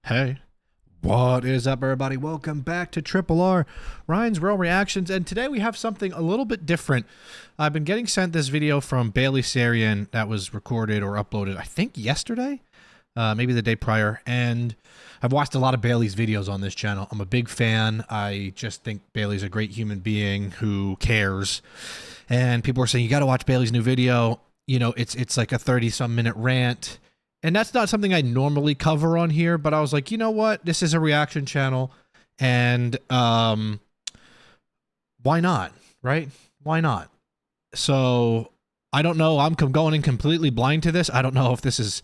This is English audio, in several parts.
Hey, what is up, everybody? Welcome back to Triple R, Ryan's Real Reactions, and today we have something a little bit different. I've been getting sent this video from Bailey Sarian that was recorded or uploaded, I think, yesterday, maybe the day prior, and I've watched a lot of Bailey's videos on this channel. I'm a big fan. I just think Bailey's a great human being who cares, and people are saying, you got to watch Bailey's new video. You know, it's like a 30-some minute rant. And that's not something I normally cover on here, but I was like, you know what? This is a reaction channel, and why not, right? Why not? So I don't know. I'm going in completely blind to this. I don't know if this is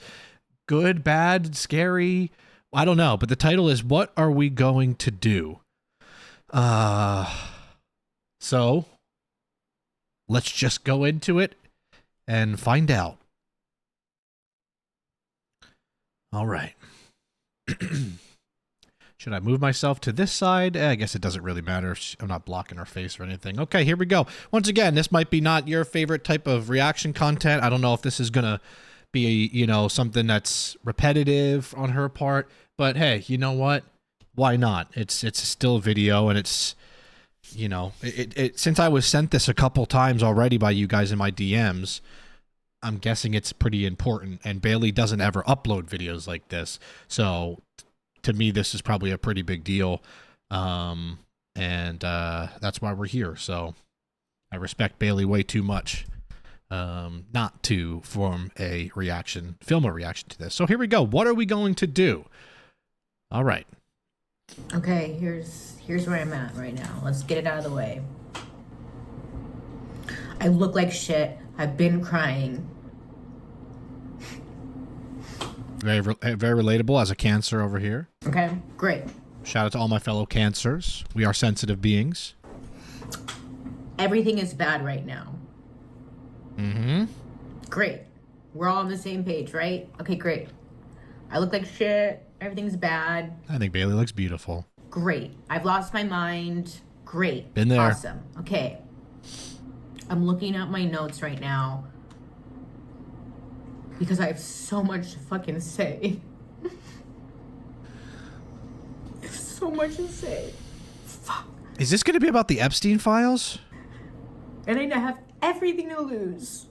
good, bad, scary. I don't know. But the title is, What Are We Going to Do? So let's just go into it and find out. All right. Should I move myself to this side? I guess it doesn't really matter. I'm not blocking her face or anything. Okay, here we go. Once again, this might be not your favorite type of reaction content. I don't know if this is going to be, you know, something that's repetitive on her part. But hey, you know what? Why not? It's still a video, and it's, you know, since I was sent this a couple times already by you guys in my DMs, I'm guessing it's pretty important, and Bailey doesn't ever upload videos like this. So to me, this is probably a pretty big deal. And that's why we're here. So I respect Bailey way too much not to film a reaction to this. So here we go. What are we going to do? All right. Okay, here's where I'm at right now. Let's get it out of the way. I look like shit. I've been crying. Very relatable as a Cancer over here. Okay, great. Shout out to all my fellow Cancers. We are sensitive beings. Everything is bad right now. Mm-hmm. Great. We're all on the same page, right? Okay, great. I look like shit. Everything's bad. I think Bailey looks beautiful. Great. I've lost my mind. Great. Been there. Awesome. Okay. I'm looking at my notes right now because I have so much to fucking say. I have so much to say. Fuck. Is this going to be about the Epstein files? And I have everything to lose.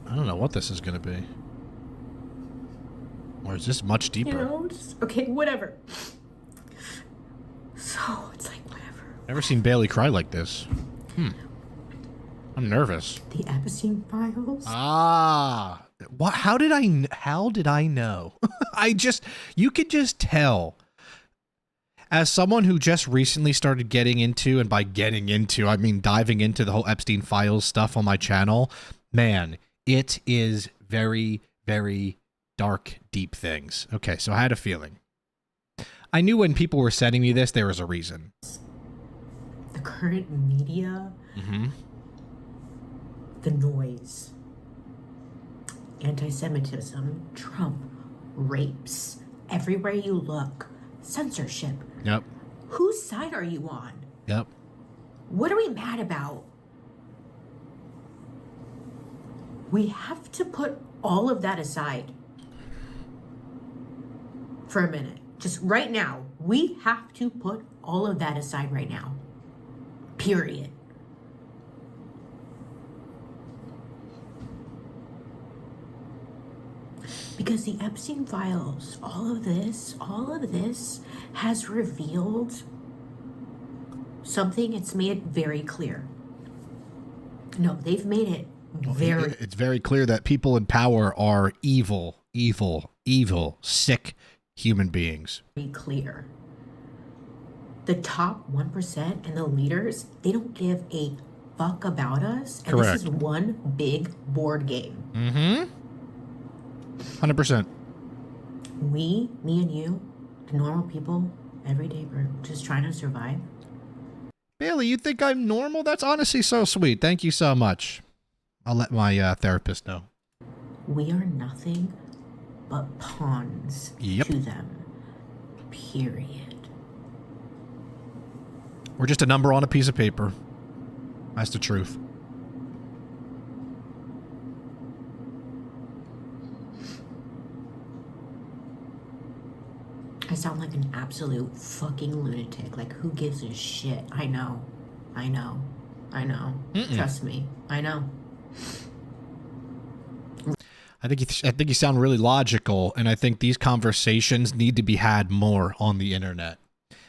I don't know what this is going to be. Or is this much deeper? You know, just, okay, whatever. So, it's like, whatever. Never seen Bailey cry like this. I'm nervous. The Epstein files? Ah. What? How did I know? You could just tell. As someone who just recently started getting into, and by getting into, I mean diving into the whole Epstein files stuff on my channel, man, it is very, very dark, deep things. Okay, so I had a feeling. I knew when people were sending me this, there was a reason. The current media, the noise, anti-Semitism, Trump, rapes, everywhere you look, censorship. Yep. Whose side are you on? Yep. What are we mad about? We have to put all of that aside for a minute. Just right now, we have to put all of that aside right now. Period. Because the Epstein files, all of this has revealed something. It's made it very clear. No, they've made it very... It's very clear that people in power are evil, sick human beings. Very clear. The top 1% and the leaders, they don't give a fuck about us. And Correct. This is one big board game. 100%. Me and you, the normal people, every day, we're just trying to survive. Bailey, you think I'm normal? That's honestly so sweet. Thank you so much. I'll let my therapist know. We are nothing but pawns to them. Period. We're just a number on a piece of paper. That's the truth. I sound like an absolute fucking lunatic. Like, who gives a shit? I know. I know. I know. Trust me. I know. I think you sound really logical, and I think these conversations need to be had more on the internet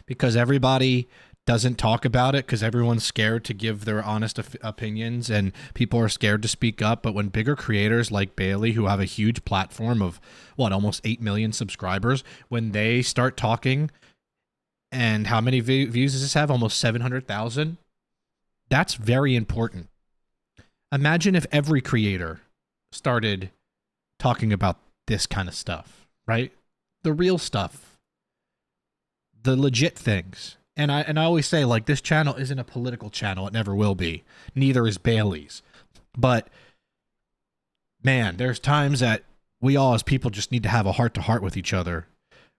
because everybody doesn't talk about it because everyone's scared to give their honest opinions and people are scared to speak up. But when bigger creators like Bailey, who have a huge platform of almost 8 million subscribers, when they start talking, and how many views does this have? Almost 700,000. That's very important. Imagine if every creator started talking about this kind of stuff, right? The real stuff, the legit things. And I always say, like, this channel isn't a political channel. It never will be. Neither is Bailey's. But man, there's times that we all as people just need to have a heart-to-heart with each other.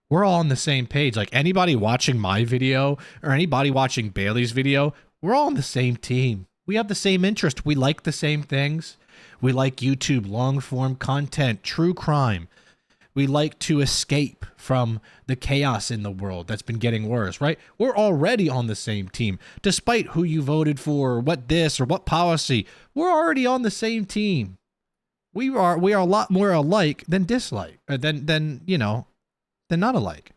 We're all on the same page. Like, anybody watching my video or anybody watching Bailey's video, we're all on the same team. We have the same interest. We like the same things. We like YouTube long-form content, true crime. We like to escape from the chaos in the world that's been getting worse, right? We're already on the same team. Despite who you voted for, or what this or what policy, we're already on the same team. We are a lot more alike than dislike, than not alike.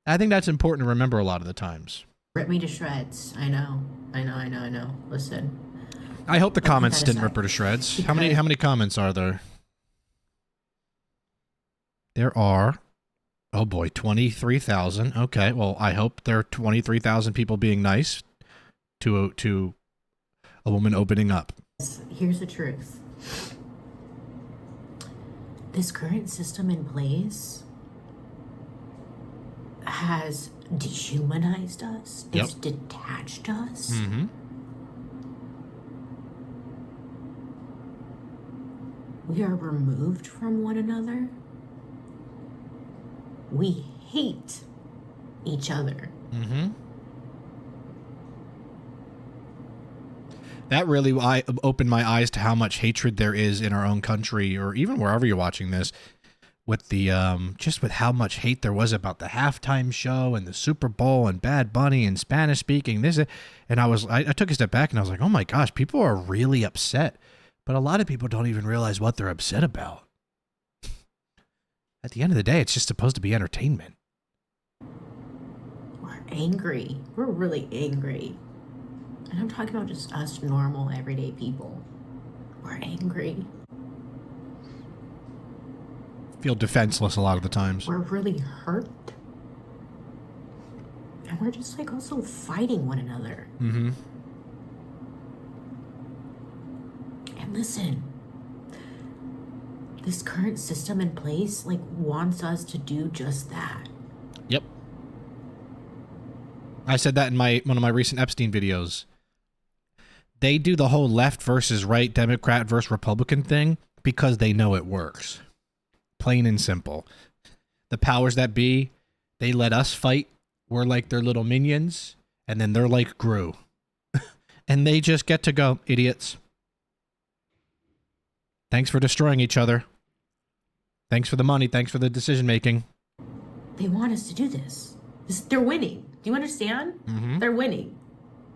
I think that's important to remember a lot of the times. Rip me to shreds. I know. Listen. I hope the comments didn't rip her to shreds. How many comments are there? There are, oh boy, 23,000. Okay, well, I hope there are 23,000 people being nice to a woman opening up. Here's the truth. This current system in place has dehumanized us. Yep. It's detached us. Mm-hmm. We are removed from one another. We hate each other. Mm-hmm. That really opened my eyes to how much hatred there is in our own country, or even wherever you're watching this, with the just with how much hate there was about the halftime show and the Super Bowl and Bad Bunny and Spanish speaking this, and I took a step back and I was like, oh my gosh, people are really upset, but a lot of people don't even realize what they're upset about. At the end of the day, it's just supposed to be entertainment. We're angry. We're really angry. And I'm talking about just us normal, everyday people. We're angry. Feel defenseless a lot of the times. We're really hurt. And we're just like also fighting one another. Mm-hmm. And listen, this current system in place like wants us to do just that. Yep. I said that in one of my recent Epstein videos. They do the whole left versus right, Democrat versus Republican thing because they know it works. Plain and simple. The powers that be, they let us fight. We're like their little minions, and then they're like Gru. And they just get to go, idiots. Thanks for destroying each other. Thanks for the money. Thanks for the decision making. They want us to do this. They're winning. Do you understand? Mm-hmm. They're winning.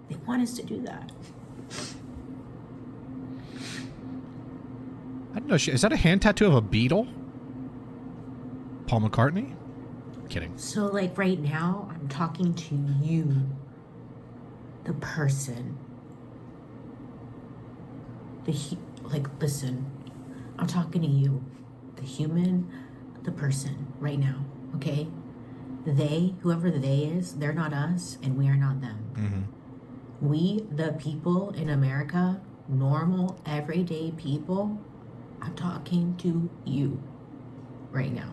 They want us to do that. I don't know. Is that a hand tattoo of a beetle? Paul McCartney? Kidding. So, like, right now, I'm talking to you, the person. Listen, I'm talking to you, the human, the person, right now, okay? They, whoever they is, they're not us, and we are not them. Mm-hmm. We, the people in America, normal, everyday people, I'm talking to you right now.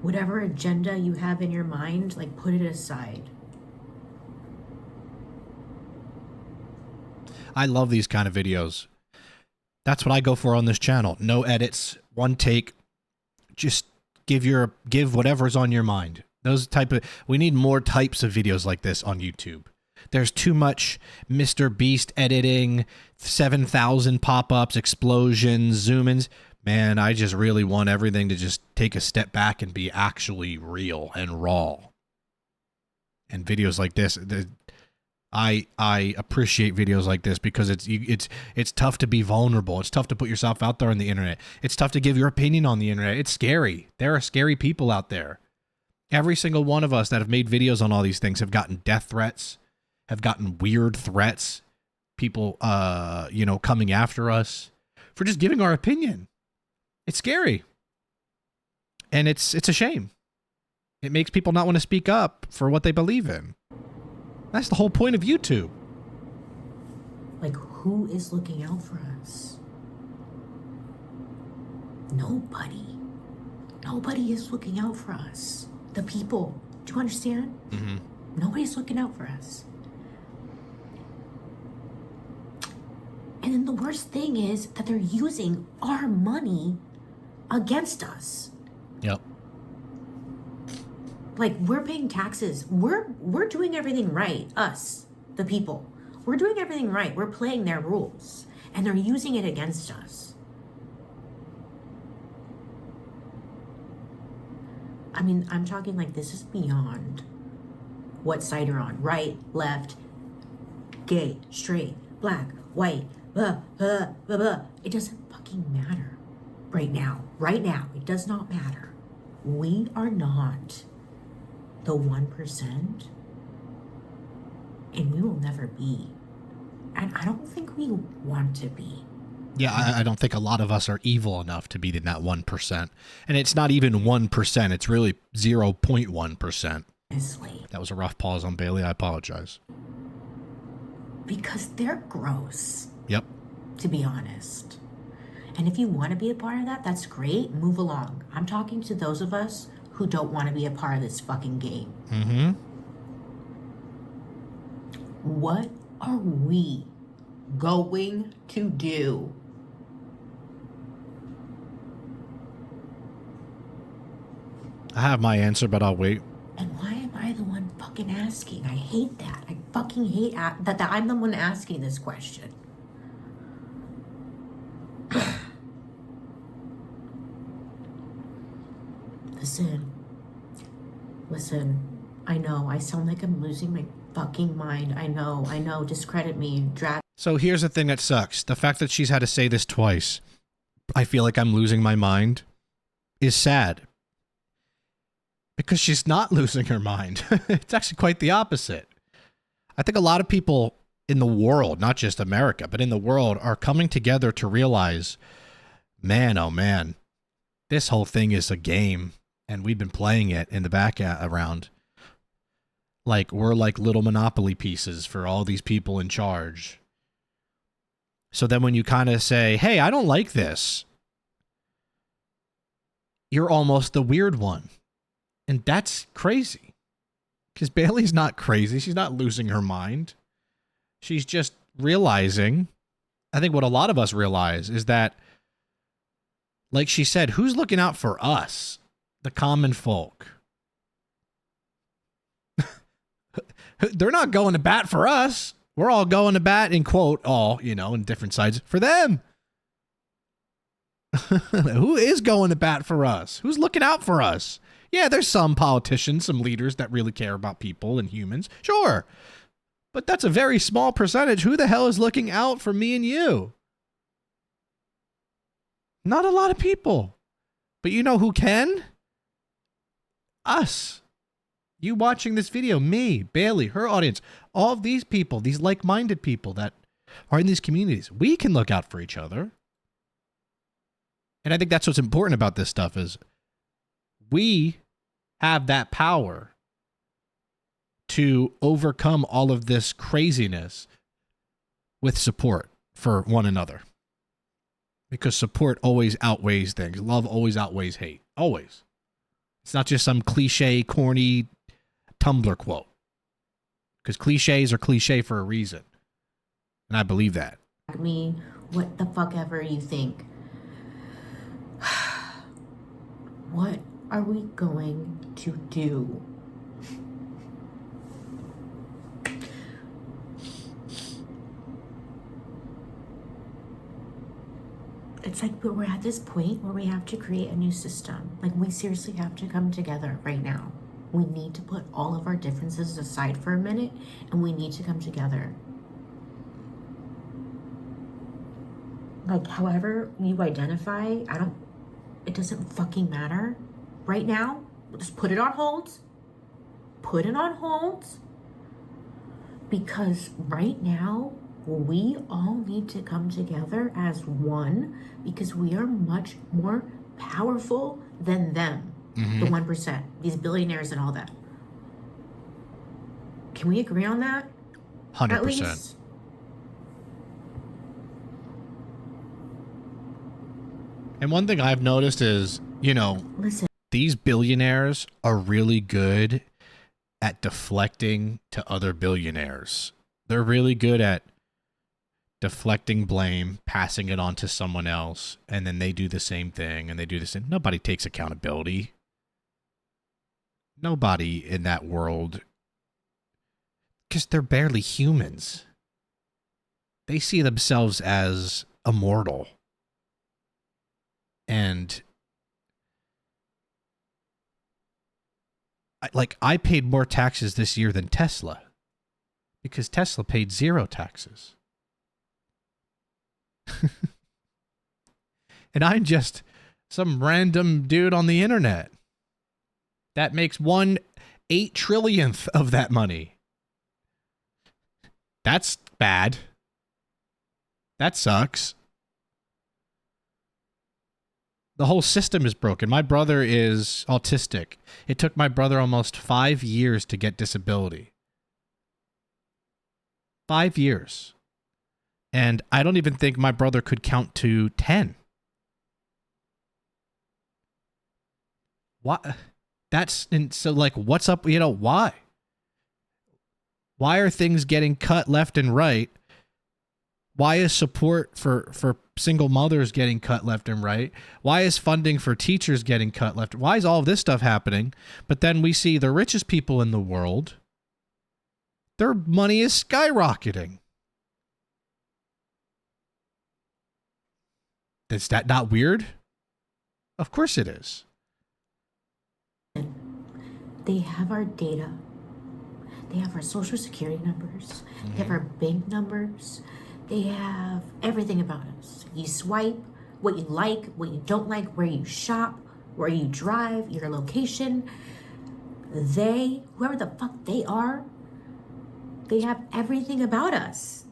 Whatever agenda you have in your mind, like, put it aside. I love these kind of videos. That's what I go for on this channel. No edits, one take. Just give whatever's on your mind. We need more types of videos like this on YouTube. There's too much Mr. Beast editing, 7,000 pop-ups, explosions, zoom-ins. Man, I just really want everything to just take a step back and be actually real and raw. And videos like this, I appreciate videos like this because it's tough to be vulnerable. It's tough to put yourself out there on the internet. It's tough to give your opinion on the internet. It's scary. There are scary people out there. Every single one of us that have made videos on all these things have gotten death threats, have gotten weird threats, people, coming after us for just giving our opinion. It's scary. And it's a shame. It makes people not want to speak up for what they believe in. That's the whole point of YouTube. Like, who is looking out for us? Nobody. Nobody is looking out for us. The people. Do you understand? Mm-hmm. Nobody's looking out for us. And then the worst thing is that they're using our money against us. Yep. Like, we're paying taxes. We're doing everything right. Us, the people. We're doing everything right. We're playing their rules. And they're using it against us. I mean, I'm talking like this is beyond what side you're on. Right, left, gay, straight, black, white, blah, blah, blah, blah. It doesn't fucking matter right now. Right now, it does not matter. We are not the 1%, and we will never be. And I don't think we want to be. Yeah, I don't think a lot of us are evil enough to be in that 1%. And it's not even 1%. It's really 0.1%. Honestly. That was a rough pause on Bailey. I apologize. Because they're gross. Yep. To be honest. And if you want to be a part of that, that's great. Move along. I'm talking to those of us who don't want to be a part of this fucking game. Mm-hmm. What are we going to do? I have my answer, but I'll wait. And why am I the one fucking asking? I hate that. I fucking hate that I'm the one asking this question. Listen. I know. I sound like I'm losing my fucking mind. I know. Discredit me. Drag. So here's the thing that sucks. The fact that she's had to say this twice, I feel like I'm losing my mind, is sad. Because she's not losing her mind. It's actually quite the opposite. I think a lot of people in the world, not just America, but in the world, are coming together to realize, man, oh man, this whole thing is a game, and we've been playing it in the background. Like, we're like little Monopoly pieces for all these people in charge. So then when you kind of say, hey, I don't like this, you're almost the weird one. And that's crazy. Because Bailey's not crazy. She's not losing her mind. She's just realizing, I think what a lot of us realize is that, like she said, who's looking out for us? The common folk. They're not going to bat for us. We're all going to bat, in quote, all, in different sides, for them. Who is going to bat for us? Who's looking out for us? Yeah, there's some politicians, some leaders that really care about people and humans. Sure. But that's a very small percentage. Who the hell is looking out for me and you? Not a lot of people. But you know who can? Us. You watching this video, me, Bailey, her audience, all of these people, these like-minded people that are in these communities, we can look out for each other. And I think that's what's important about this stuff is we have that power to overcome all of this craziness with support for one another. Because support always outweighs things. Love always outweighs hate. Always. It's not just some cliche, corny Tumblr quote. Because cliches are cliche for a reason. And I believe that. Me, what the fuck ever you think. What are we going to do? It's like we're at this point where we have to create a new system. Like, we seriously have to come together right now. We need to put all of our differences aside for a minute, and we need to come together. Like, however you identify, it doesn't fucking matter. Right now, just put it on hold. Put it on hold. Because right now, we all need to come together as one, because we are much more powerful than them. The 1%, these billionaires and all that. Can we agree on that? 100%. At least? And one thing I've noticed is, Listen, these billionaires are really good at deflecting to other billionaires. They're really good at deflecting blame, passing it on to someone else, and then they do the same thing, and they do the same. Nobody takes accountability. Nobody in that world, because they're barely humans. They see themselves as immortal. And I paid more taxes this year than Tesla, because Tesla paid 0 taxes. And I'm just some random dude on the internet that makes 1/8 trillionth of that money. That's bad. That sucks. The whole system is broken. My brother is autistic. It took my brother almost 5 years to get disability. 5 years. And I don't even think my brother could count to 10. What? So like, what's up? Why? Why are things getting cut left and right? Why is support for single mothers getting cut left and right? Why is funding for teachers getting cut left? Why is all of this stuff happening? But then we see the richest people in the world, their money is skyrocketing. Is that not weird? Of course it is. they have our data. They have our social security numbers. They have our bank numbers. They have everything about us. You swipe, what you like, what you don't like, where you shop, where you drive, your location. They, whoever the fuck they are, they have everything about us.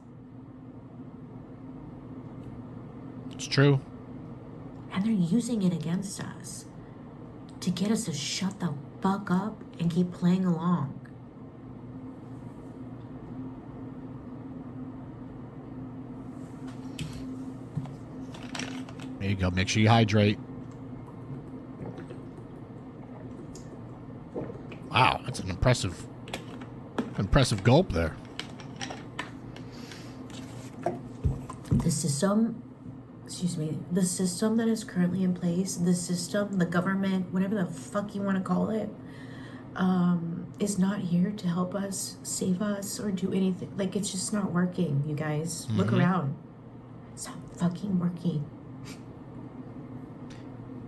It's true. And they're using it against us to get us to shut the fuck up and keep playing along. There you go. Make sure you hydrate. Wow, that's an impressive gulp there. The system that is currently in place, the government, whatever the fuck you want to call it, is not here to help us, save us, or do anything. Like, it's just not working, you guys. Look around. It's not fucking working.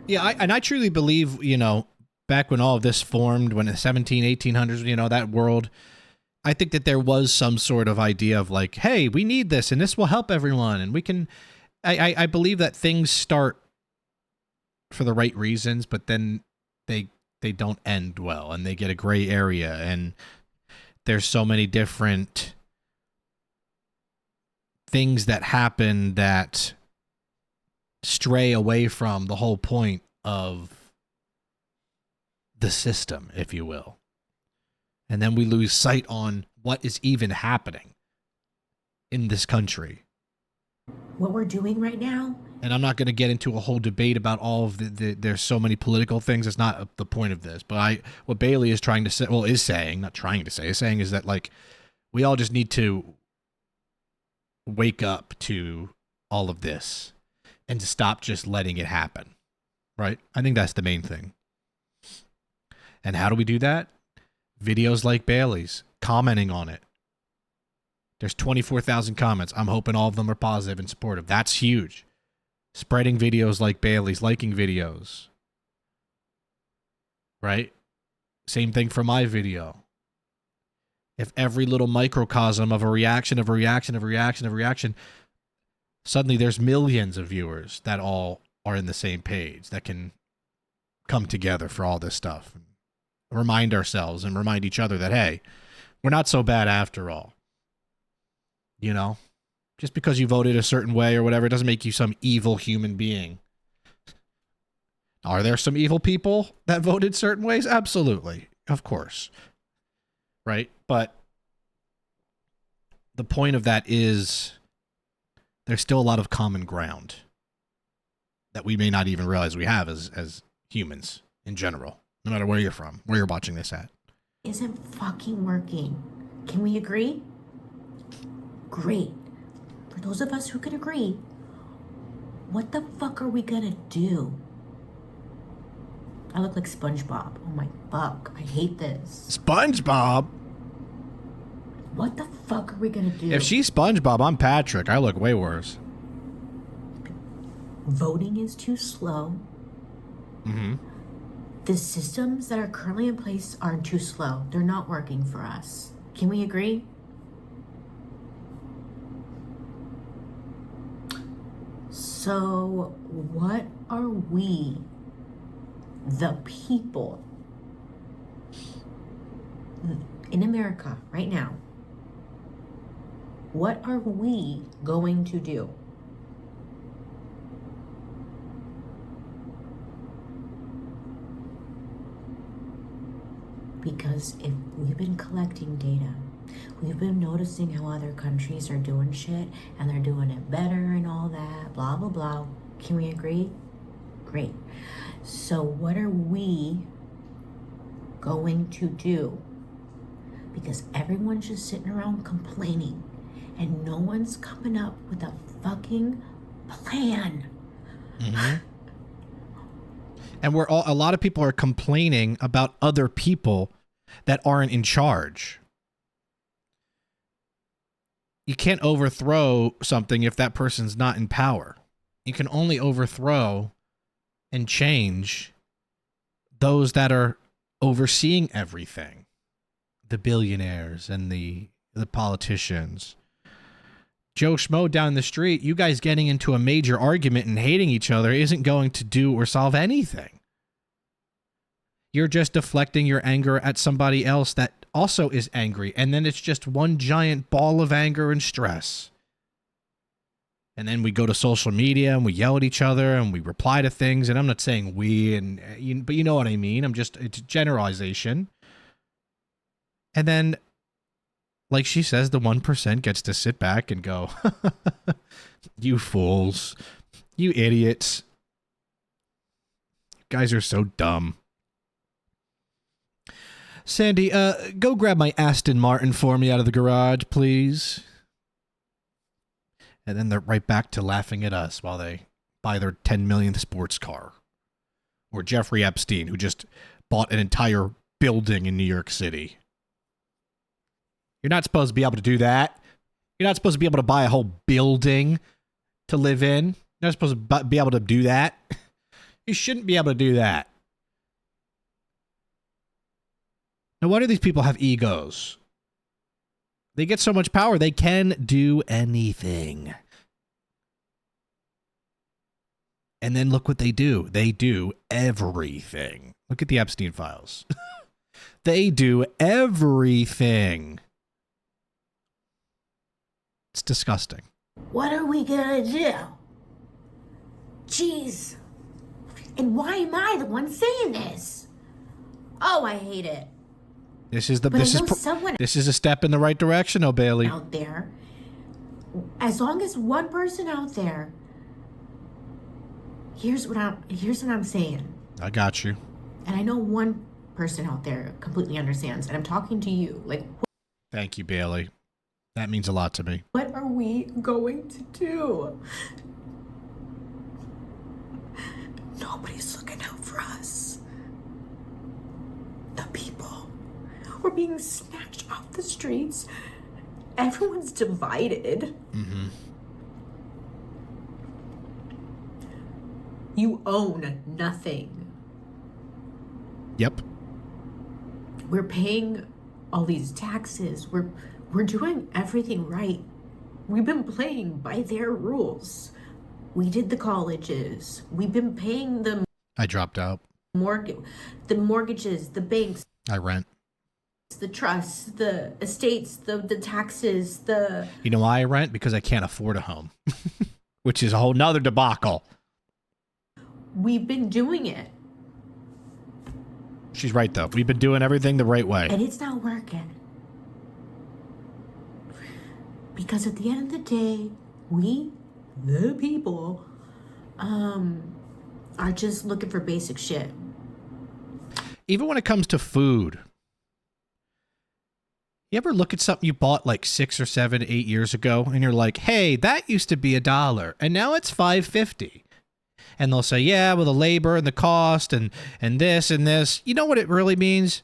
Yeah, I truly believe, back when all of this formed, when the 1800s, that world, I think that there was some sort of idea of like, hey, we need this and this will help everyone. And we can, I believe that things start for the right reasons, but then they don't end well and they get a gray area. And there's so many different things that happen that stray away from the whole point of the system, if you will. And then we lose sight on what is even happening in this country. What we're doing right now. And I'm not going to get into a whole debate about all of there's so many political things. It's not the point of this. But what Bailey is trying to say, is saying is that, like, we all just need to wake up to all of this and to stop just letting it happen, right? I think that's the main thing. And how do we do that? Videos like Bailey's, commenting on it. There's 24,000 comments. I'm hoping all of them are positive and supportive. That's huge. spreading videos like Bailey's, liking videos. Right? Same thing for my video. If every little microcosm of a reaction, suddenly there's millions of viewers that all are in the same page that can come together for all this stuff. Remind ourselves and remind each other that, hey, we're not so bad after all. You know? Just because you voted a certain way or whatever, it doesn't make you some evil human being. Are there some evil people that voted certain ways? Absolutely. Of course. Right? But the point of that is there's still a lot of common ground that we may not even realize we have as humans in general, no matter where you're from, where you're watching this at. Isn't fucking working. Can we agree? Great. For those of us who can agree, what the fuck are we gonna do? I look like SpongeBob. Oh my fuck. I hate this. SpongeBob? What the fuck are we gonna do? If she's SpongeBob, I'm Patrick. I look way worse. Voting is too slow. Mm-hmm. The systems that are currently in place are too slow. They're not working for us. Can we agree? So, what are we, the people in America right now, what are we going to do? Because if we've been collecting data, we've been noticing how other countries are doing shit and they're doing it better and all that, blah, blah, blah. Can we agree? Great. So what are we going to do? Because everyone's just sitting around complaining and no one's coming up with a fucking plan. Mm-hmm. And a lot of people are complaining about other people that aren't in charge. You can't overthrow something if that person's not in power. You can only overthrow and change those that are overseeing everything. The billionaires and the politicians. Joe Schmo down the street, you guys getting into a major argument and hating each other isn't going to do or solve anything. You're just deflecting your anger at somebody else that also is angry, and then it's just one giant ball of anger and stress. And then we go to social media and we yell at each other and we reply to things, and I'm not saying we, but you know what I mean. It's a generalization. And then, like she says, the 1% gets to sit back and go, you fools, you idiots. You guys are so dumb. Sandy, go grab my Aston Martin for me out of the garage, please. And then they're right back to laughing at us while they buy their 10 millionth sports car. Or Jeffrey Epstein, who just bought an entire building in New York City. You're not supposed to be able to do that. You're not supposed to be able to buy a whole building to live in. You're not supposed to be able to do that. You shouldn't be able to do that. No wonder these people have egos. They get so much power, they can do anything. And then look what they do. They do everything. Look at the Epstein files. They do everything. It's disgusting. What are we gonna do? Jeez. And why am I the one saying this? Oh, I hate it. This is a step in the right direction, oh Bailey. Out there, as long as one person out there, here's what I'm saying. I got you. And I know one person out there completely understands, and I'm talking to you. Like, thank you, Bailey. That means a lot to me. What are we going to do? Nobody's looking out for us. The people. We're being snatched off the streets. Everyone's divided. Mm-hmm. You own nothing. Yep. We're paying all these taxes. We're doing everything right. We've been playing by their rules. We did the colleges. We've been paying the I dropped out. mortgages, the banks, I rent. the trusts, the estates, the taxes, You know why I rent? Because I can't afford a home, which is a whole nother debacle. We've been doing it. She's right, though. We've been doing everything the right way. And it's not working. Because at the end of the day, we, the people, are just looking for basic shit. Even when it comes to food. You ever look at something you bought like 6 or 7, 8 years ago, and you're like, hey, that used to be $1, and now it's $5.50. And they'll say, yeah, well, the labor and the cost and this and this. You know what it really means?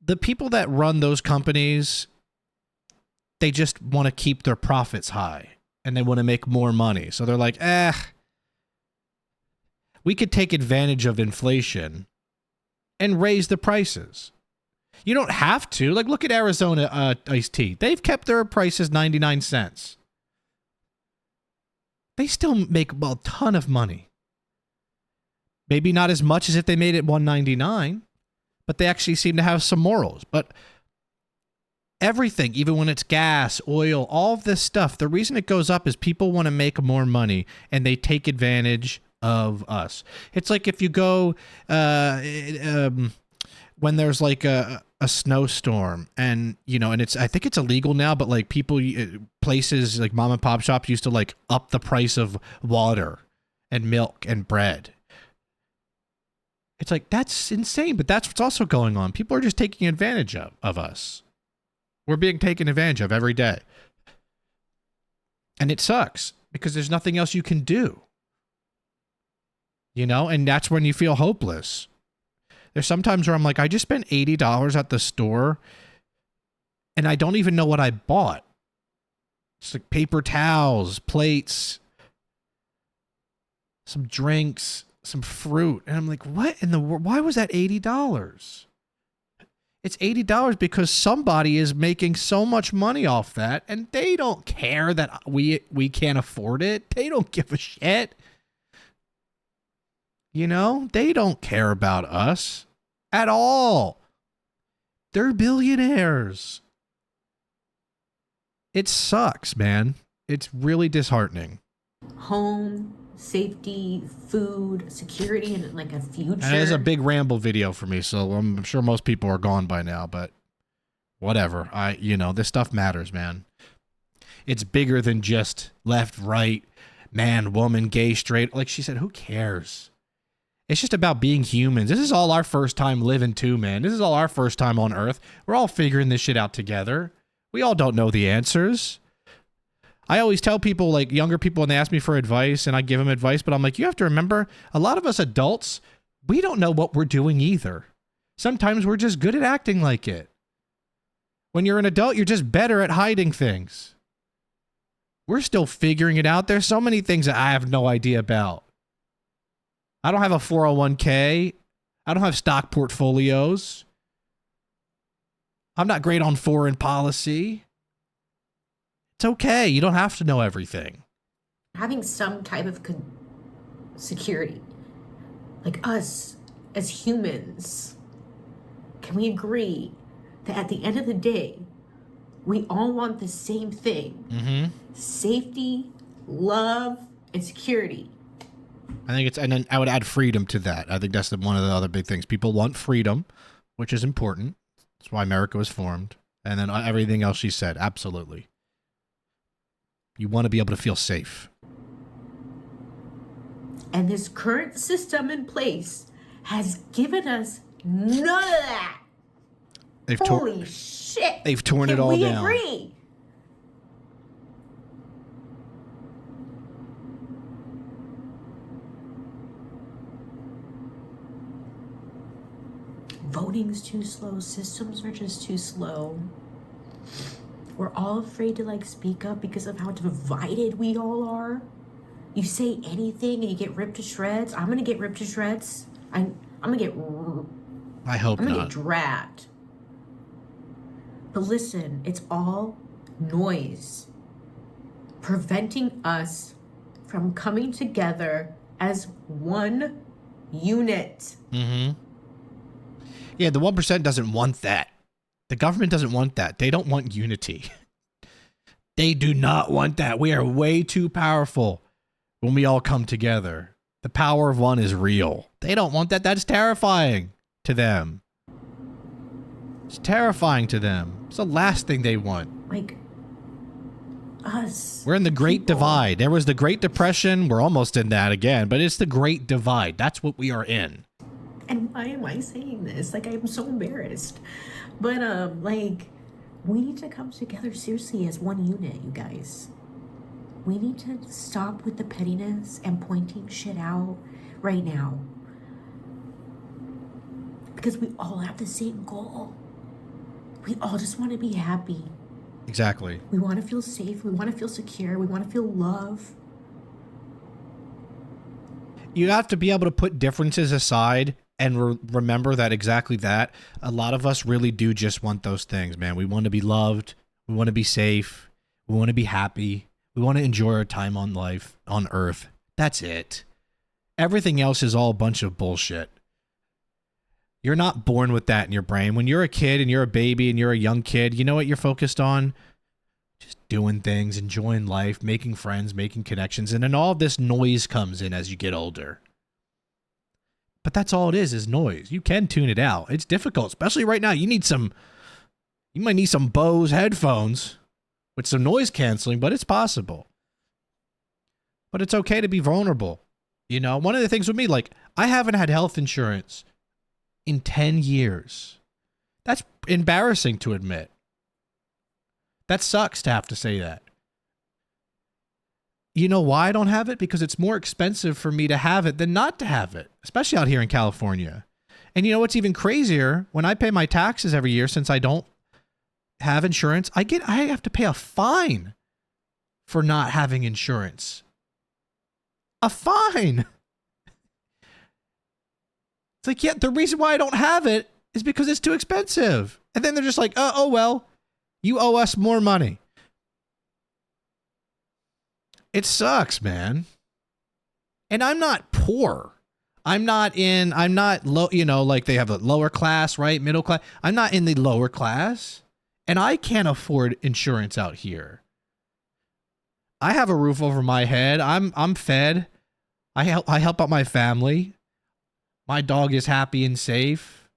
The people that run those companies, they just want to keep their profits high, and they want to make more money. So they're like, we could take advantage of inflation and raise the prices. You don't have to. Like, look at Arizona iced tea. They've kept their prices 99 cents. They still make a ton of money. Maybe not as much as if they made it $1.99, but they actually seem to have some morals. But everything, even when it's gas, oil, all of this stuff, the reason it goes up is people want to make more money, and they take advantage of us. It's like if you go when there's like a snowstorm, and and I think it's illegal now, but like places like mom and pop shops used to like up the price of water and milk and bread. It's like, that's insane, but that's what's also going on. People are just taking advantage of us. We're being taken advantage of every day. And it sucks because there's nothing else you can do. And that's when you feel hopeless. There's sometimes where I'm like, I just spent $80 at the store and I don't even know what I bought. It's like paper towels, plates, some drinks, some fruit. And I'm like, what in the world? Why was that $80? It's $80 because somebody is making so much money off that, and they don't care that we can't afford it. They don't give a shit. They don't care about us at all. They're billionaires. It sucks, man. It's really disheartening. Home, safety, food, security, and like a future. And it is a big ramble video for me, so I'm sure most people are gone by now, but whatever. This stuff matters, man. It's bigger than just left, right, man, woman, gay, straight. Like she said, who cares? It's just about being humans. This is all our first time living too, man. This is all our first time on Earth. We're all figuring this shit out together. We all don't know the answers. I always tell people, like younger people, when they ask me for advice, and I give them advice, but I'm like, you have to remember, a lot of us adults, we don't know what we're doing either. Sometimes we're just good at acting like it. When you're an adult, you're just better at hiding things. We're still figuring it out. There's so many things that I have no idea about. I don't have a 401k. I don't have stock portfolios. I'm not great on foreign policy. It's okay. You don't have to know everything. Having some type of security, like us as humans, can we agree that at the end of the day, we all want the same thing? Mm-hmm. Safety, love, and security. I think and then I would add freedom to that. I think that's one of the other big things. People want freedom, which is important. That's why America was formed. And then everything else she said, absolutely. You want to be able to feel safe. And this current system in place has given us none of that. Holy shit. They've torn it all down. Can we agree? Voting's too slow. Systems are just too slow. We're all afraid to speak up because of how divided we all are. You say anything and you get ripped to shreds. I'm gonna get ripped to shreds. I'm gonna get. I hope I'm gonna not. get dragged. But listen, it's all noise, preventing us from coming together as one unit. Mm-hmm. Yeah, the 1% doesn't want that. The government doesn't want that. They don't want unity. They do not want that. We are way too powerful when we all come together. The power of one is real. They don't want that. That's terrifying to them. It's terrifying to them. It's the last thing they want. Like, us. We're in the Great Divide. There was the Great Depression. We're almost in that again, but it's the Great Divide. That's what we are in. And why am I saying this? Like, I'm so embarrassed. But, like, we need to come together seriously as one unit, you guys. We need to stop with the pettiness and pointing shit out right now. Because we all have the same goal. We all just want to be happy. Exactly. We want to feel safe. We want to feel secure. We want to feel love. You have to be able to put differences aside and remember that exactly that. A lot of us really do just want those things, man. We want to be loved. We want to be safe. We want to be happy. We want to enjoy our time on life, on Earth. That's it. Everything else is all a bunch of bullshit. You're not born with that in your brain. When you're a kid and you're a baby and you're a young kid, you know what you're focused on? Just doing things, enjoying life, making friends, making connections. And then all this noise comes in as you get older. But that's all it is noise. You can tune it out. It's difficult, especially right now. You might need some Bose headphones with some noise canceling, but it's possible. But it's okay to be vulnerable. You know, one of the things with me, like, I haven't had health insurance in 10 years. That's embarrassing to admit. That sucks to have to say that. You know why I don't have it? Because it's more expensive for me to have it than not to have it, especially out here in California. And you know what's even crazier? When I pay my taxes every year, since I don't have insurance, I have to pay a fine for not having insurance. A fine. It's like, yeah, the reason why I don't have it is because it's too expensive. And then they're just like, oh well, you owe us more money. It sucks, man. And I'm not poor. I'm not low, you know, like they have a lower class, right? Middle class. I'm not in the lower class. And I can't afford insurance out here. I have a roof over my head. I'm fed. I help out my family. My dog is happy and safe.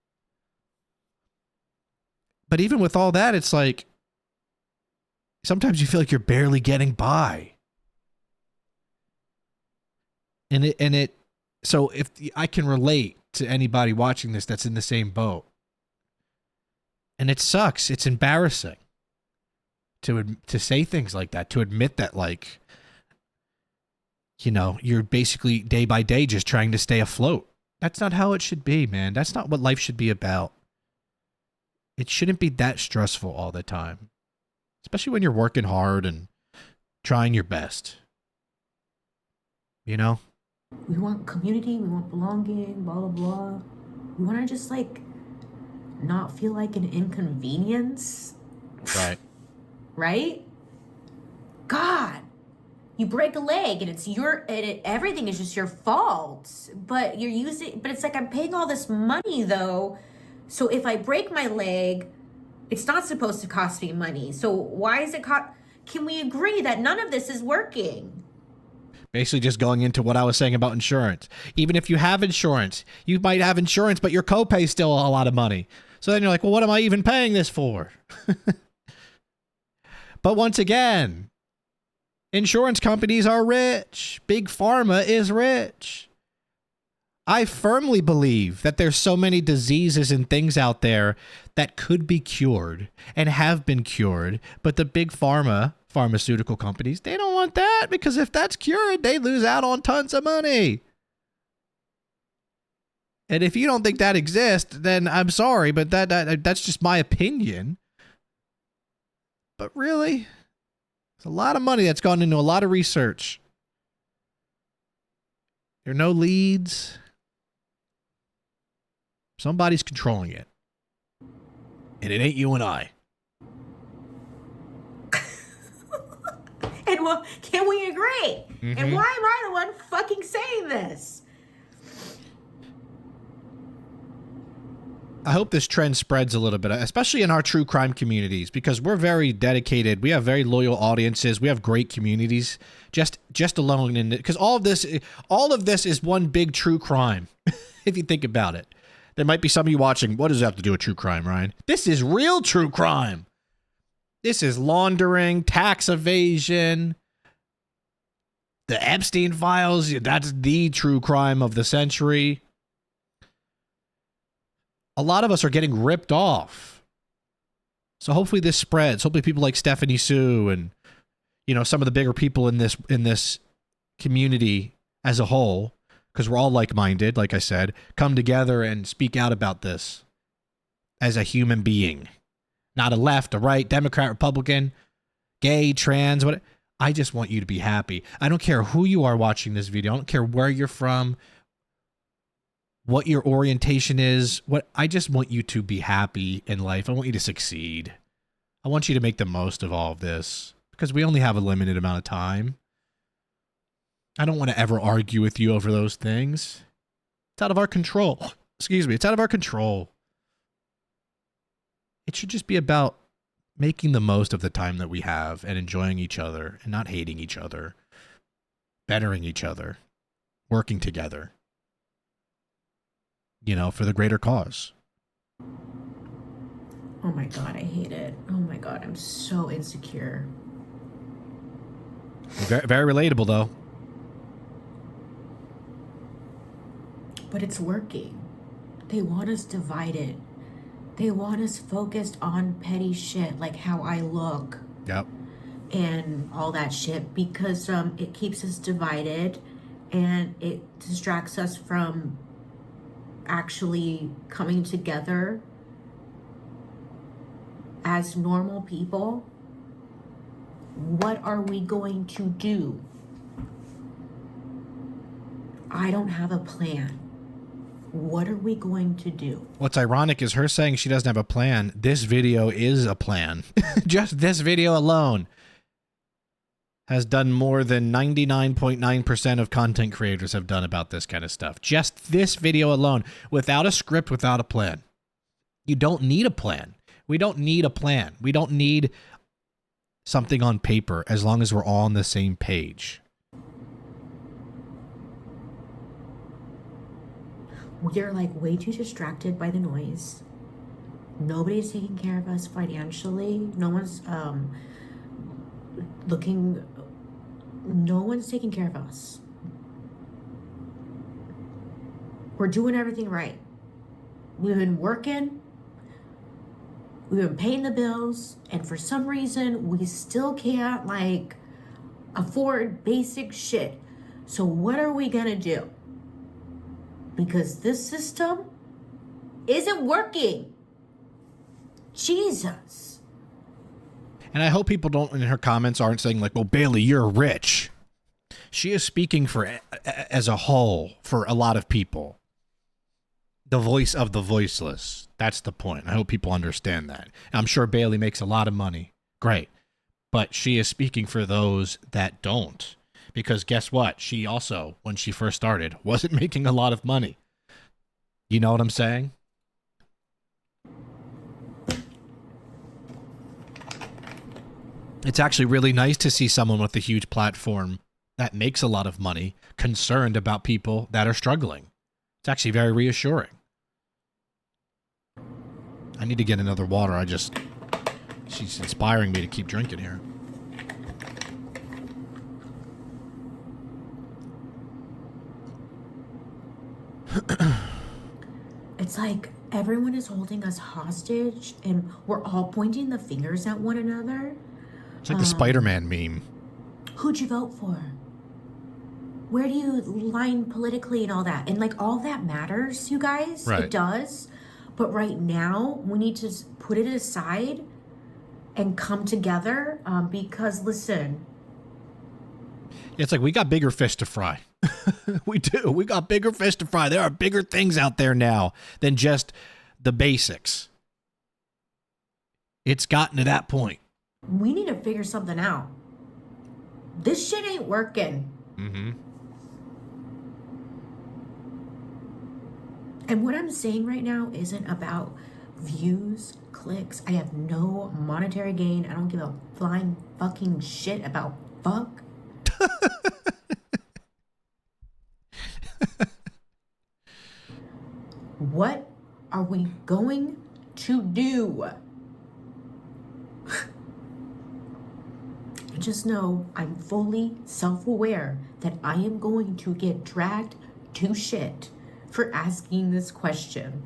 But even with all that, it's like sometimes you feel like you're barely getting by. So if I can relate to anybody watching this that's in the same boat. And it sucks. It's embarrassing to say things like that, to admit that, like, you know, you're basically day by day just trying to stay afloat. That's not how it should be, man. That's not what life should be about. It shouldn't be that stressful all the time, especially when you're working hard and trying your best. You know? We want community, we want belonging, blah, blah, blah. We want to just, like, not feel like an inconvenience. Right. Right? God, you break a leg and everything is just your fault. But it's like I'm paying all this money though. So if I break my leg, it's not supposed to cost me money. So why is it can we agree that none of this is working? Basically just going into what I was saying about insurance. Even if you have insurance, you might have insurance, but your copay is still a lot of money. So then you're like, well, what am I even paying this for? But once again, insurance companies are rich. Big Pharma is rich. I firmly believe that there's so many diseases and things out there that could be cured and have been cured, but the big pharmaceutical companies, they don't want that, because if that's cured, they lose out on tons of money. And if you don't think that exists, then I'm sorry, but that's just my opinion. But really, there's a lot of money that's gone into a lot of research There are no leads. Somebody's controlling it. And it ain't you and I. And well, can we agree? Mm-hmm. And why am I the one fucking saying this? I hope this trend spreads a little bit, especially in our true crime communities, because we're very dedicated. We have very loyal audiences. We have great communities. Just alone in it, because all of this is one big true crime. If you think about it, there might be some of you watching. What does that have to do with true crime, Ryan? This is real true crime. This is laundering, tax evasion, the Epstein files. That's the true crime of the century. A lot of us are getting ripped off. So hopefully this spreads. Hopefully people like Stephanie Sue and, you know, some of the bigger people in this community as a whole, because we're all like-minded, like I said, come together and speak out about this as a human being. Not a left, a right, Democrat, Republican, gay, trans, what. I just want you to be happy. I don't care who you are watching this video. I don't care where you're from, what your orientation is. I just want you to be happy in life. I want you to succeed. I want you to make the most of all of this, because we only have a limited amount of time. I don't want to ever argue with you over those things. It's out of our control. Excuse me. It's out of our control. It should just be about making the most of the time that we have and enjoying each other and not hating each other, bettering each other, working together, you know, for the greater cause. Oh my God, I hate it. Oh my God, I'm so insecure. Very, very relatable, though. But it's working. They want us divided. They want us focused on petty shit, like how I look. Yep. And all that shit, because it keeps us divided and it distracts us from actually coming together as normal people. What are we going to do? I don't have a plan. What are we going to do? What's ironic is her saying she doesn't have a plan. This video is a plan. Just this video alone has done more than 99.9% of content creators have done about this kind of stuff. Just this video alone, without a script, without a plan. You don't need a plan. We don't need a plan. We don't need something on paper as long as we're all on the same page. We're like way too distracted by the noise. Nobody's taking care of us financially. No one's taking care of us. We're doing everything right. We've been working. We've been paying the bills. And for some reason, we still can't like afford basic shit. So what are we gonna do? Because this system isn't working. Jesus. And I hope people don't, in her comments, aren't saying like, well, Bailey, you're rich. She is speaking for, as a whole, for a lot of people. The voice of the voiceless. That's the point. I hope people understand that. I'm sure Bailey makes a lot of money. Great. But she is speaking for those that don't. Because guess what? She also, when she first started, wasn't making a lot of money. You know what I'm saying? It's actually really nice to see someone with a huge platform that makes a lot of money concerned about people that are struggling. It's actually very reassuring. I need to get another water. She's inspiring me to keep drinking here. It's like everyone is holding us hostage and we're all pointing the fingers at one another. It's like the Spider-Man meme. Who'd you vote for? Where do you line politically and all that? And like all that matters, you guys. Right. It does. But right now, we need to put it aside and come together because, listen. It's like we got bigger fish to fry. We do. We got bigger fish to fry. There are bigger things out there now than just the basics. It's gotten to that point. We need to figure something out. This shit ain't working. Mm-hmm. And what I'm saying right now isn't about views, clicks. I have no monetary gain. I don't give a flying fucking shit about fuck. What are we going to do? Just know I'm fully self-aware that I am going to get dragged to shit for asking this question.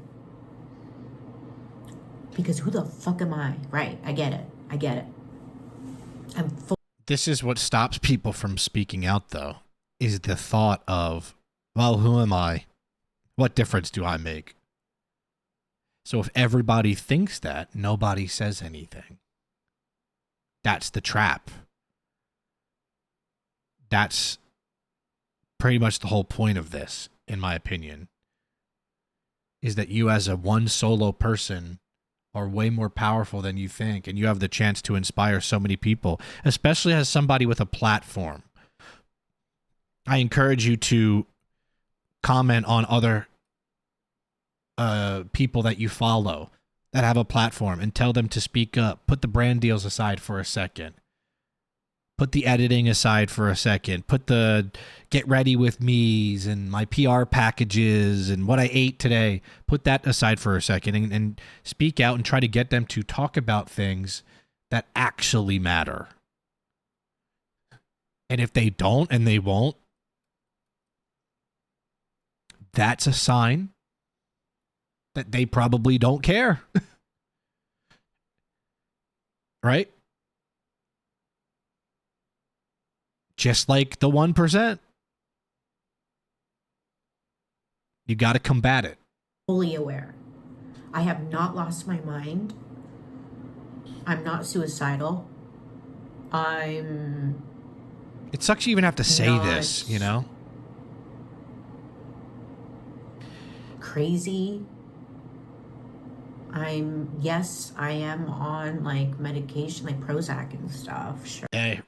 Because who the fuck am I? Right, I get it. I get it. This is what stops people from speaking out, though, is the thought of, well, who am I? What difference do I make? So if everybody thinks that, nobody says anything. That's the trap. That's pretty much the whole point of this, in my opinion, is that you as a one solo person are way more powerful than you think, and you have the chance to inspire so many people, especially as somebody with a platform. I encourage you to comment on other people that you follow that have a platform and tell them to speak up. Put the brand deals aside for a second. Put the editing aside for a second. Put the get ready with me's and my PR packages and what I ate today. Put that aside for a second and speak out and try to get them to talk about things that actually matter. And if they don't and they won't, that's a sign that they probably don't care. Right? Just like the 1%. You got to combat it. Fully aware. I have not lost my mind. I'm not suicidal. I'm... It sucks you even have to say this, you know? Crazy. Yes, I am on like medication, like Prozac and stuff. Sure. Hey,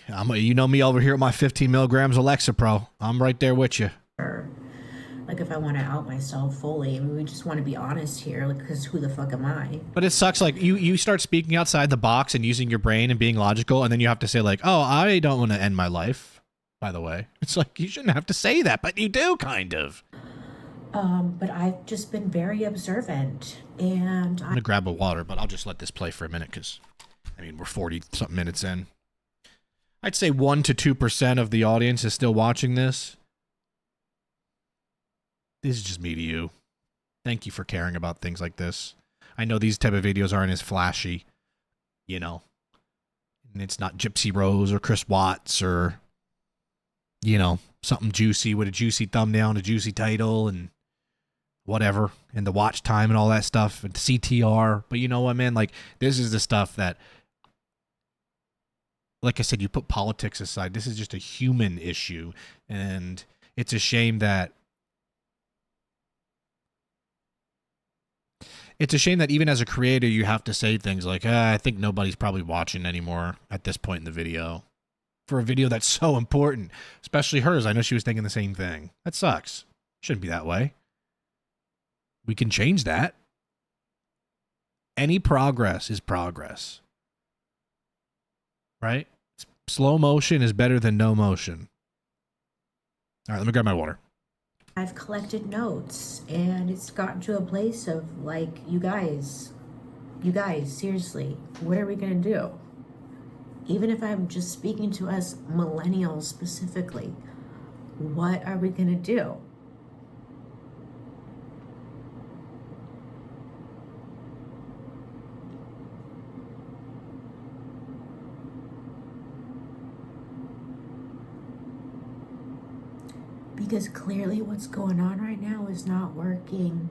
you know me over here at my 15 milligrams of Lexapro. I'm right there with you. Like if I want to out myself fully, I mean, we just want to be honest here, like, because who the fuck am I? But it sucks, like you start speaking outside the box and using your brain and being logical, and then you have to say like, oh, I don't want to end my life, by the way. It's like, you shouldn't have to say that, but you do, kind of. But I've just been very observant, and I'm gonna grab a water, but I'll just let this play for a minute because, I mean, we're 40-something minutes in. I'd say 1 to 2% of the audience is still watching this. This is just me to you. Thank you for caring about things like this. I know these type of videos aren't as flashy, you know, and it's not Gypsy Rose or Chris Watts or, you know, something juicy with a juicy thumbnail and a juicy title and whatever, and the watch time and all that stuff, and CTR. But you know what, man? Like, this is the stuff that, like I said, you put politics aside. This is just a human issue, and it's a shame that even as a creator, you have to say things like, I think nobody's probably watching anymore at this point in the video. For a video that's so important, especially hers. I know she was thinking the same thing. That sucks. Shouldn't be that way. We can change that. Any progress is progress. Right? Slow motion is better than no motion. All right, let me grab my water. I've collected notes, and it's gotten to a place of like, you guys, seriously, what are we gonna do? Even if I'm just speaking to us millennials specifically, what are we gonna do? Because clearly what's going on right now is not working.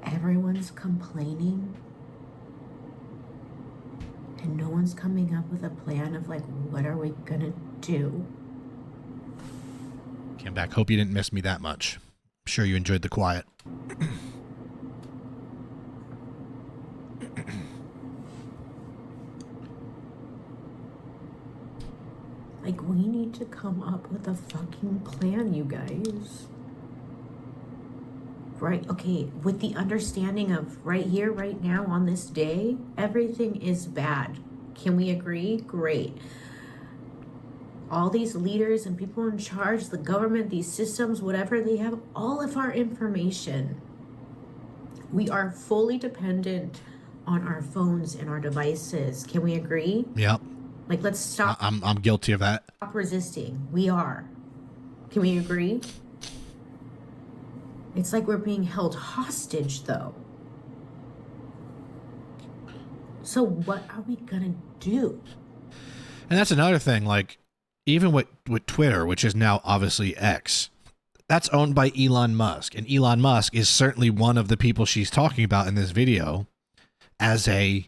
Everyone's complaining. And and no one's coming up with a plan of like, what are we gonna do? Came back. Hope you didn't miss me that much. I'm sure you enjoyed the quiet. Like, we need to come up with a fucking plan, you guys. Right? Okay, with the understanding of right here, right now, on this day, everything is bad. Can we agree? Great. All these leaders and people in charge, the government, these systems, whatever, they have all of our information. We are fully dependent on our phones and our devices. Can we agree? Yep. Like, let's stop. I'm guilty of that. Stop resisting. We are. Can we agree? It's like we're being held hostage, though. So what are we gonna do? And that's another thing. Like, even with Twitter, which is now obviously X, that's owned by Elon Musk. And Elon Musk is certainly one of the people she's talking about in this video as a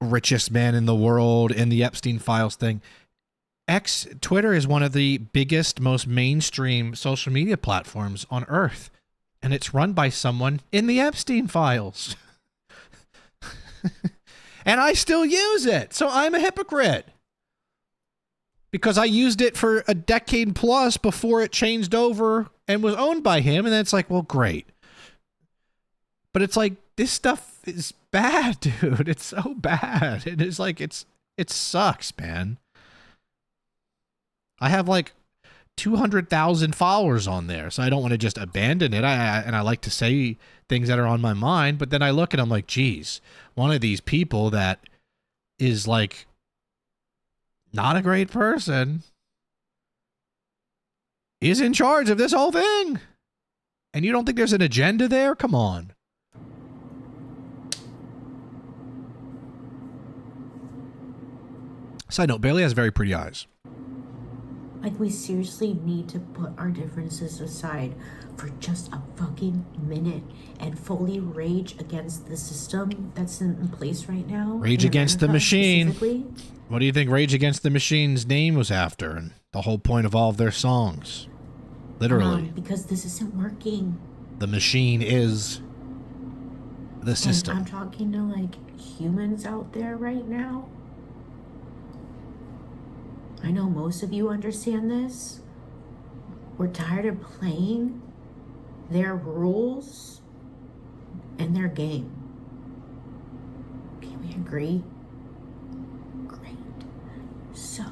richest man in the world in the Epstein files thing. Twitter is one of the biggest, most mainstream social media platforms on earth. And it's run by someone in the Epstein files. And I still use it. So I'm a hypocrite. Because I used it for a decade plus before it changed over and was owned by him. And then it's like, well, great. But it's like, this stuff is bad, dude. It's so bad. It is like, it sucks, man. I have like 200,000 followers on there, so I don't want to just abandon it. I like to say things that are on my mind, but then I look and I'm like, geez, one of these people that is like not a great person is in charge of this whole thing. And you don't think there's an agenda there? Come on. Side note, Bailey has very pretty eyes. Like, we seriously need to put our differences aside for just a fucking minute and fully rage against the system that's in place right now. Rage Against the Machine. What do you think Rage Against the Machine's name was after and the whole point of all of their songs? Literally. Because this isn't working. The machine is the system. And I'm talking to like humans out there right now. I know most of you understand this. We're tired of playing their rules and their game. Can we agree? Great. So,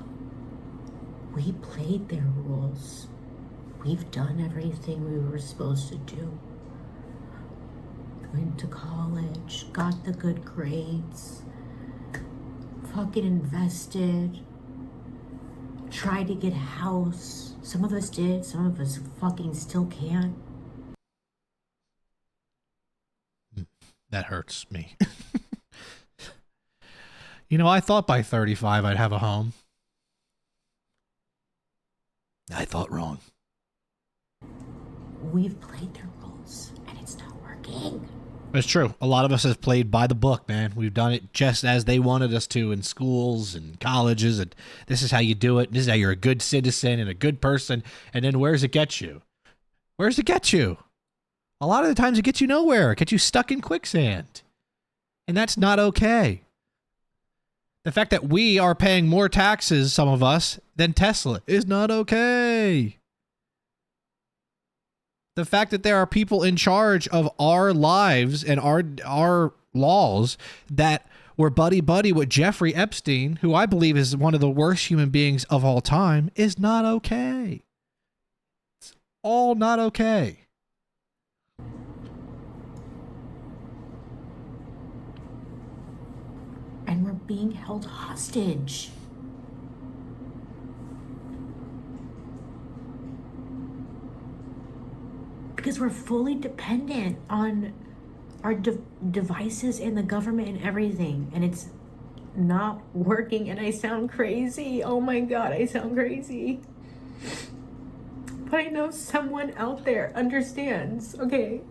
we played their rules. We've done everything we were supposed to do. Went to college, got the good grades, fucking invested, tried to get a house. Some of us did, some of us fucking still can't. That hurts me. You know, I thought by 35 I'd have a home. I thought wrong. We've played their rules, and it's not working. It's true. A lot of us have played by the book, man. We've done it just as they wanted us to in schools and colleges, and this is how you do it. This is how you're a good citizen and a good person. And then where does it get you? Where does it get you? A lot of the times it gets you nowhere. It gets you stuck in quicksand. And that's not okay. The fact that we are paying more taxes, some of us, than Tesla is not okay. The fact that there are people in charge of our lives and our laws that were buddy-buddy with Jeffrey Epstein, who I believe is one of the worst human beings of all time, is not okay. It's all not okay. And we're being held hostage. Because we're fully dependent on our devices and the government and everything. And it's not working. And I sound crazy. Oh my God, I sound crazy. But I know someone out there understands. Okay.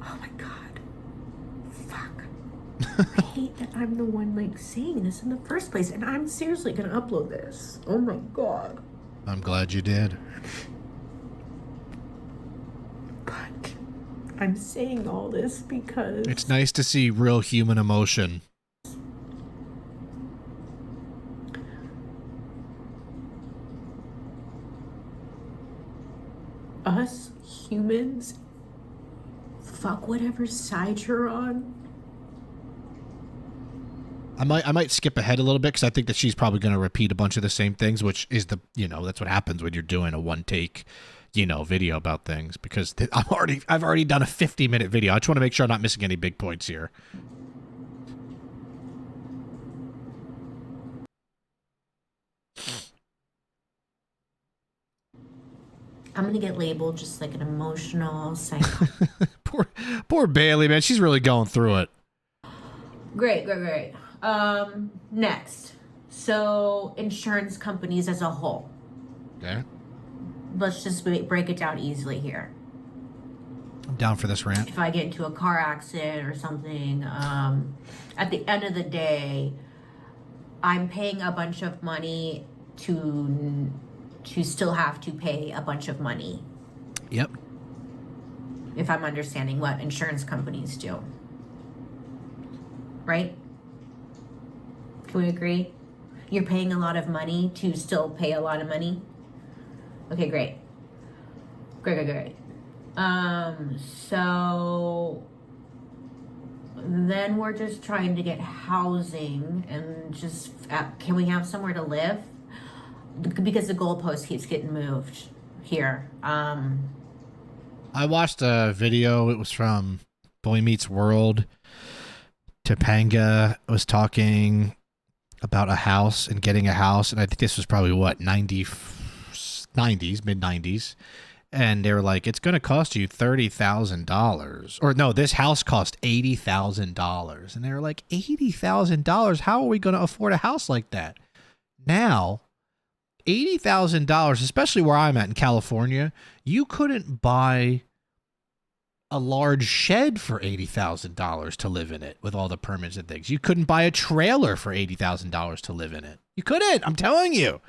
Oh my God. Fuck. I hate that I'm the one like saying this in the first place, and I'm seriously gonna upload this. Oh my god. I'm glad you did. But I'm saying all this because It's nice to see real human emotion. us humans, fuck whatever side you're on. I might skip ahead a little bit because I think that she's probably going to repeat a bunch of the same things, which is that's what happens when you're doing a one take, video about things. Because I've already done a 50-minute video. I just want to make sure I'm not missing any big points here. I'm gonna get labeled just like an emotional psycho. poor Bailey, man. She's really going through it. Great. Next. So insurance companies as a whole. Okay. Let's just break it down easily here. I'm down for this rant. If I get into a car accident or something, at the end of the day, I'm paying a bunch of money to still have to pay a bunch of money. Yep. If I'm understanding what insurance companies do. Right? Can we agree? You're paying a lot of money to still pay a lot of money? Okay, great. Great. So then we're just trying to get housing and just, can we have somewhere to live? Because the goalpost keeps getting moved here. I watched a video. It was from Boy Meets World. Topanga was talking about a house and getting a house, and I think this was probably mid-90s, and they were like, it's going to cost you $30,000, or no, this house cost $80,000, and they were like, $80,000? How are we going to afford a house like that? Now, $80,000, especially where I'm at in California, you couldn't buy a large shed for $80,000 to live in it with all the permits and things. You couldn't buy a trailer for $80,000 to live in it. You couldn't. I'm telling you.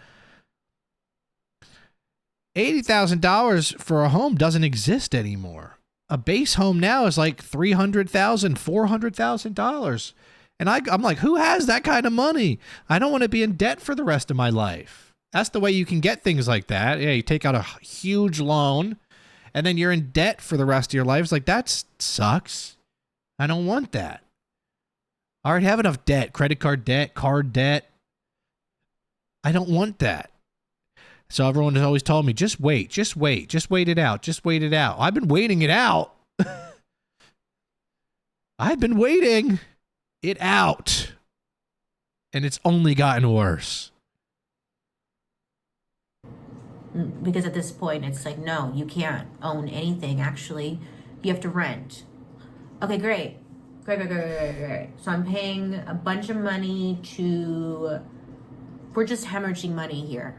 $80,000 for a home doesn't exist anymore. A base home now is like $300,000, $400,000. And I'm like, who has that kind of money? I don't want to be in debt for the rest of my life. That's the way you can get things like that. Yeah, you take out a huge loan, and then you're in debt for the rest of your life. It's like, that sucks. I don't want that. I already have enough debt, credit card debt, card debt. I don't want that. So everyone has always told me, just wait it out. I've been waiting it out. I've been waiting it out. And it's only gotten worse. Because at this point, it's like, no, you can't own anything. Actually, you have to rent. Okay, great. So I'm paying a bunch of money we're just hemorrhaging money here.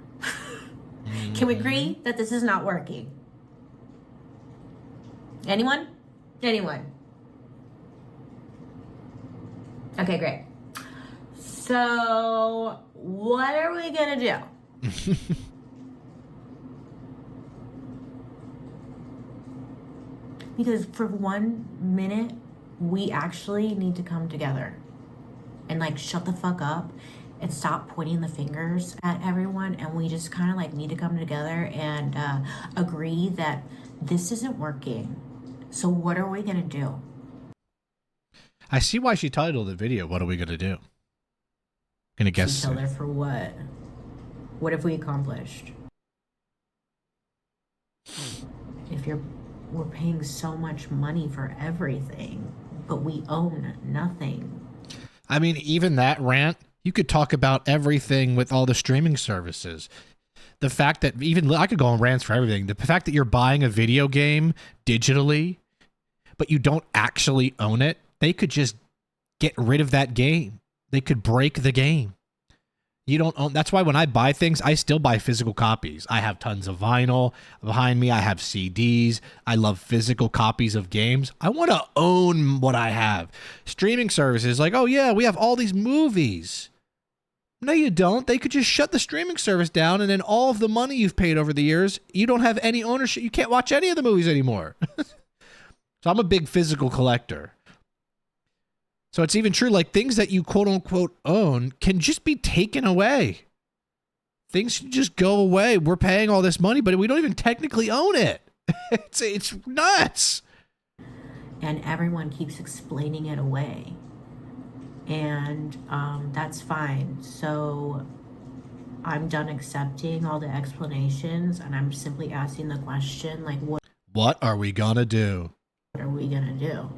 Can we agree that this is not working? Anyone? Okay, great. So what are we gonna do? Because for 1 minute, we actually need to come together and like shut the fuck up and stop pointing the fingers at everyone. And we just kind of like need to come together and agree that this isn't working. So what are we going to do? I see why she titled the video, "What are we going to do?" Gonna guess. Together for what? What have we accomplished? We're paying so much money for everything, but we own nothing. I mean, even that rant, you could talk about everything with all the streaming services. The fact that I could go on rants for everything. The fact that you're buying a video game digitally, but you don't actually own it, they could just get rid of that game. They could break the game. You don't own. That's why when I buy things, I still buy physical copies. I have tons of vinyl behind me. I have CDs. I love physical copies of games. I want to own what I have. Streaming services like, oh yeah, we have all these movies. No, you don't. They could just shut the streaming service down, and then all of the money you've paid over the years, you don't have any ownership. You can't watch any of the movies anymore. So I'm a big physical collector. So it's even true, like things that you quote unquote own can just be taken away. Things can just go away. We're paying all this money, but we don't even technically own it. It's nuts. And everyone keeps explaining it away. And that's fine. So I'm done accepting all the explanations, and I'm simply asking the question, like, what are we gonna do? What are we gonna do?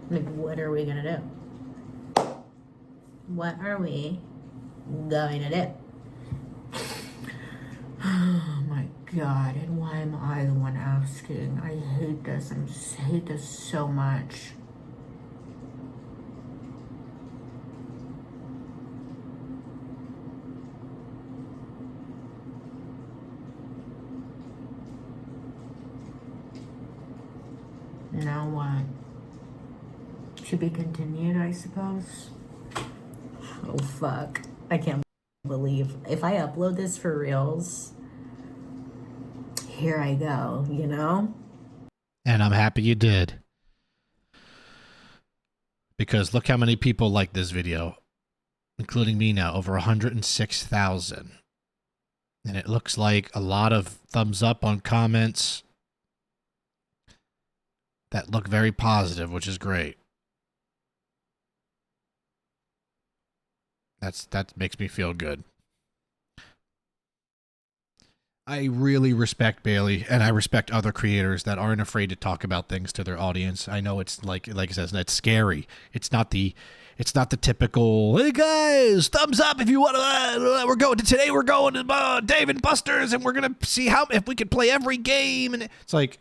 Like, what are we gonna do? What are we going to do? Oh my God, and why am I the one asking? I hate this. I hate this so much. Now what? To be continued, I suppose. Oh fuck. I can't believe if I upload this for reals, here I go, you know? And I'm happy you did. Because look how many people like this video, including me now, over 106,000. And it looks like a lot of thumbs up on comments that look very positive, which is great. That makes me feel good. I really respect Bailey, and I respect other creators that aren't afraid to talk about things to their audience. I know it's like I said, it's scary. It's not the typical, hey guys, thumbs up if you want to. We're going to Dave and Buster's, and we're gonna see if we can play every game. And it's like,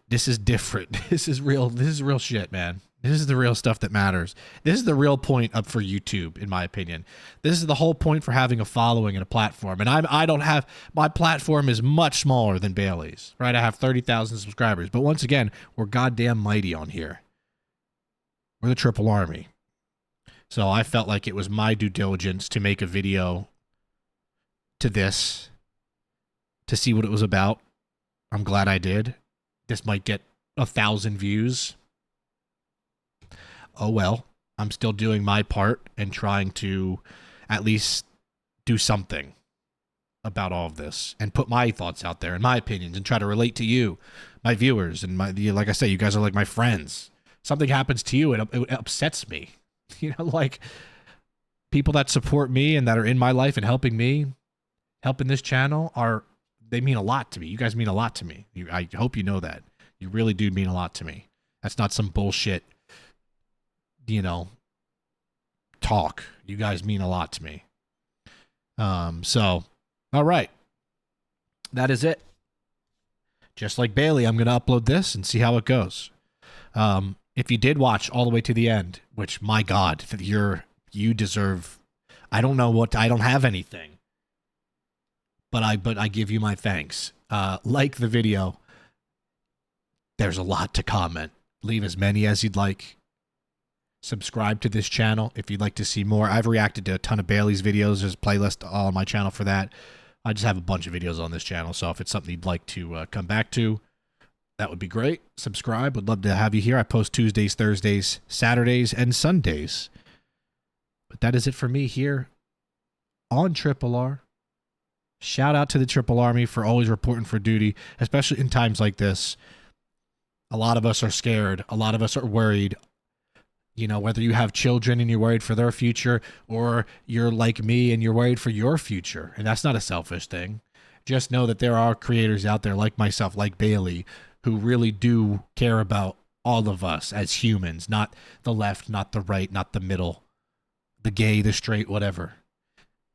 this is different. This is real. This is real shit, man. This is the real stuff that matters. This is the real point up for YouTube, in my opinion. This is the whole point for having a following and a platform. And I don't have, my platform is much smaller than Bailey's, right? I have 30,000 subscribers. But once again, we're goddamn mighty on here. We're the Triple Army. So I felt like it was my due diligence to make a video to this, to see what it was about. I'm glad I did. This might get 1,000 views. Oh well, I'm still doing my part and trying to at least do something about all of this and put my thoughts out there and my opinions and try to relate to you, my viewers, and like I say, you guys are like my friends. Something happens to you, it upsets me. You know, like people that support me and that are in my life and helping me, helping this channel, they mean a lot to me. You guys mean a lot to me. I hope you know that. You really do mean a lot to me. That's not some bullshit, you know, talk. You guys mean a lot to me. So, all right. That is it. Just like Bailey, I'm going to upload this and see how it goes. If you did watch all the way to the end, which, my God, you deserve, I don't have anything, but I give you my thanks. Like the video. There's a lot to comment. Leave as many as you'd like. Subscribe to this channel if you'd like to see more. I've reacted to a ton of Bailey's videos. There's a playlist all on my channel for that. I just have a bunch of videos on this channel, so if it's something you'd like to come back to, that would be great. Subscribe. Would love to have you here. I post Tuesdays, Thursdays, Saturdays, and Sundays. But that is it for me here on Triple R. Shout out to the Triple Army for always reporting for duty, especially in times like this. A lot of us are scared. A lot of us are worried. You know, whether you have children and you're worried for their future, or you're like me and you're worried for your future. And that's not a selfish thing. Just know that there are creators out there like myself, like Bailey, who really do care about all of us as humans, not the left, not the right, not the middle, the gay, the straight, whatever.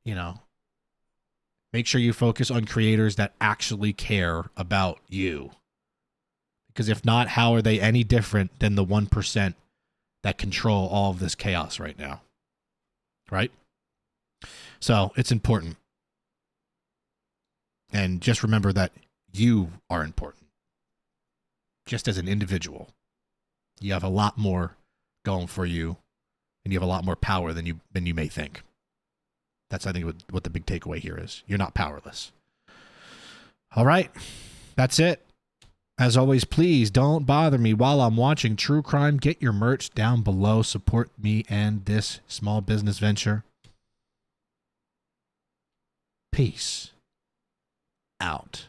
You know, Make sure you focus on creators that actually care about you. Because if not, how are they any different than the 1% that control all of this chaos right now? Right? So it's important. And just remember that you are important. Just as an individual. You have a lot more going for you, and you have a lot more power than you may think. That's, I think, what the big takeaway here is. You're not powerless. All right. That's it. As always, please don't bother me while I'm watching true crime. Get your merch down below. Support me and this small business venture. Peace out.